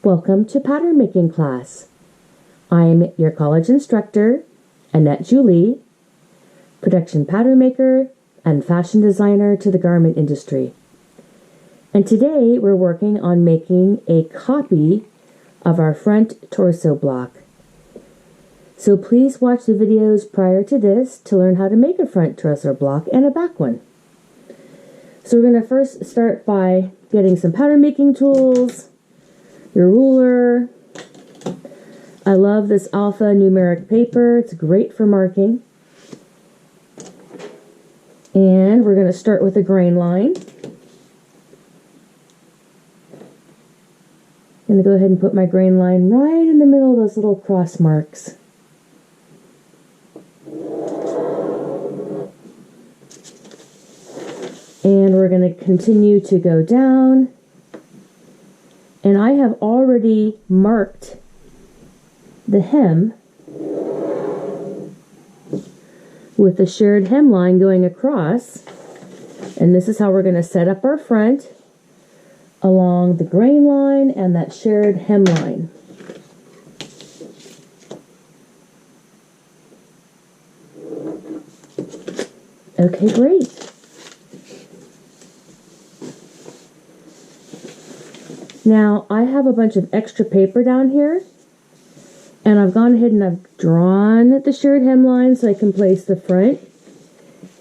Welcome to pattern making class. I'm your college instructor, Annette Julie, production pattern maker and fashion designer to the garment industry. And today we're working on making a copy of our front torso block. So please watch the videos prior to this to learn how to make a front torso block and a back one. So we're going to first start by getting some pattern making tools, your ruler. I love this alpha numeric paper. It's great for marking. And we're going to start with a grain line. I'm going to go ahead and put my grain line right in the middle of those little cross marks. And we're going to continue to go down. And I have already marked the hem with the shared hemline going across. And this is how we're going to set up our front along the grain line and that shared hemline. Okay, great. Now, I have a bunch of extra paper down here, and I've gone ahead and I've drawn the shared hemline so I can place the front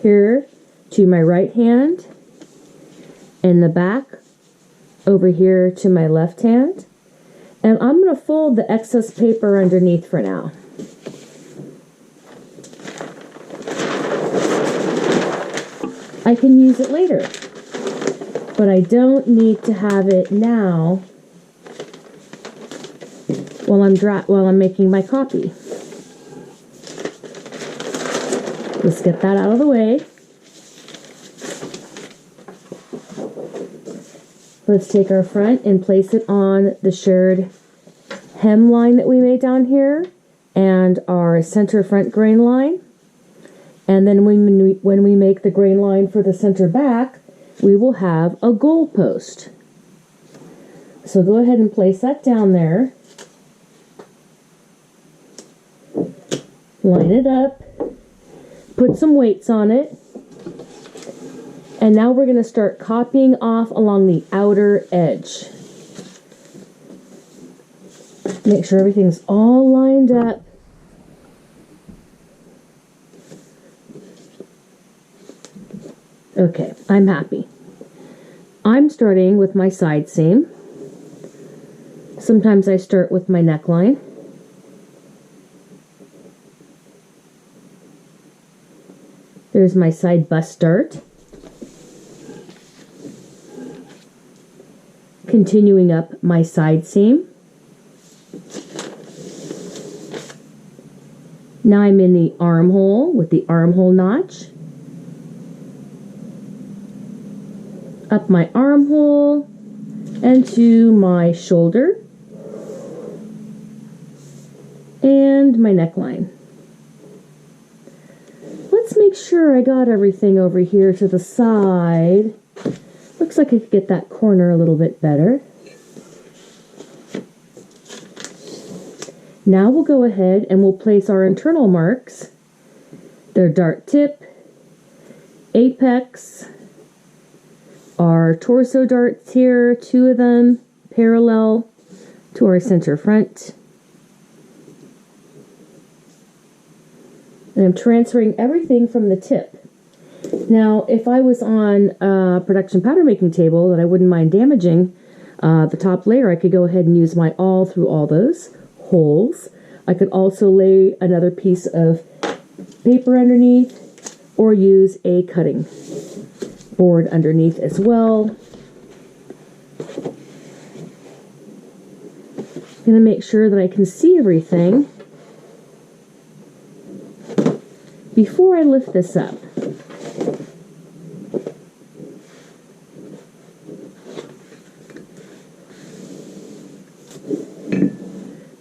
here to my right hand and the back over here to my left hand. And I'm going to fold the excess paper underneath for now. I can use it later, but I don't need to have it now while I'm making my copy. Let's get that out of the way. Let's take our front and place it on the shared hemline that we made down here and our center front grain line. And then when we make the grain line for the center back, we will have a goal post. So go ahead and place that down there. Line it up. Put some weights on it. And now we're going to start copying off along the outer edge. Make sure everything's all lined up. Okay, I'm happy. I'm starting with my side seam. Sometimes I start with my neckline. There's my side bust dart. Continuing up my side seam. Now I'm in the armhole with the armhole notch. Up my armhole and to my shoulder and my neckline. Let's make sure I got everything over here to the side. Looks like I could get that corner a little bit better. Now we'll go ahead and we'll place our internal marks. Their dart tip, apex, our torso darts here, 2 of them, parallel to our center front. And I'm transferring everything from the tip. Now, if I was on a production pattern making table that I wouldn't mind damaging the top layer, I could go ahead and use my awl through all those holes. I could also lay another piece of paper underneath or use a cutting board underneath as well. I'm going to make sure that I can see everything before I lift this up.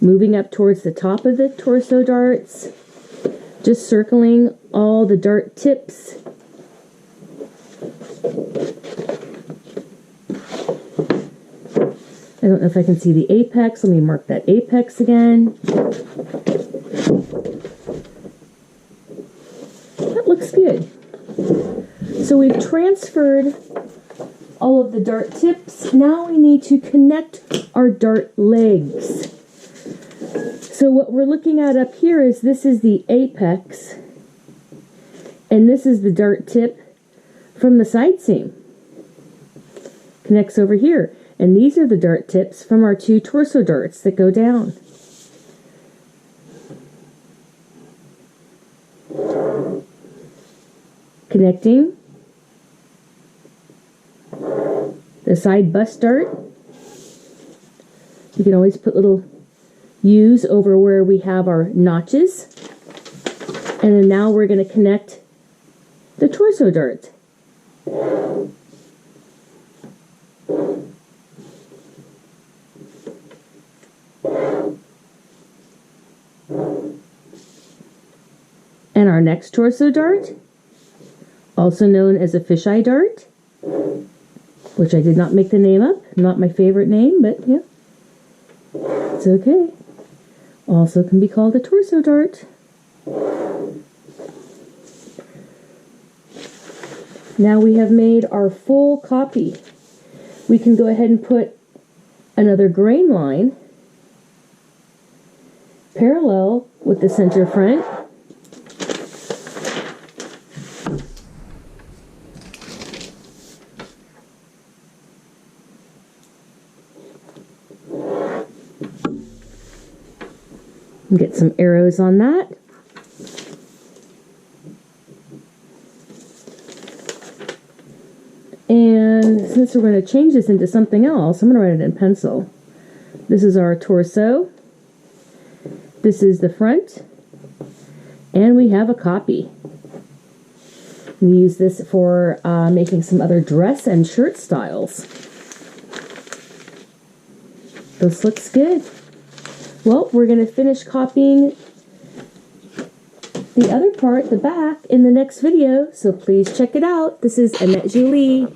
Moving up towards the top of the torso darts, just circling all the dart tips. I don't know if I can see the apex. Let me mark that apex again. That looks good. So we've transferred all of the dart tips. Now we need to connect our dart legs. So what we're looking at up here is this is the apex, and this is the dart tip from the side seam. Connects over here. And these are the dart tips from our 2 torso darts that go down. Connecting the side bust dart. You can always put little U's over where we have our notches. And then now we're going to connect the torso dart. And our next torso dart, also known as a fisheye dart, which I did not make the name up, not my favorite name, but yeah, it's okay. Also can be called a torso dart. Now we have made our full copy. We can go ahead and put another grain line parallel with the center front. Get some arrows on that. And since we're going to change this into something else, I'm going to write it in pencil. This is our torso. This is the front. And we have a copy. We use this for making some other dress and shirt styles. This looks good. Well, we're going to finish copying the other part, the back, in the next video, so please check it out. This is Annette Julie.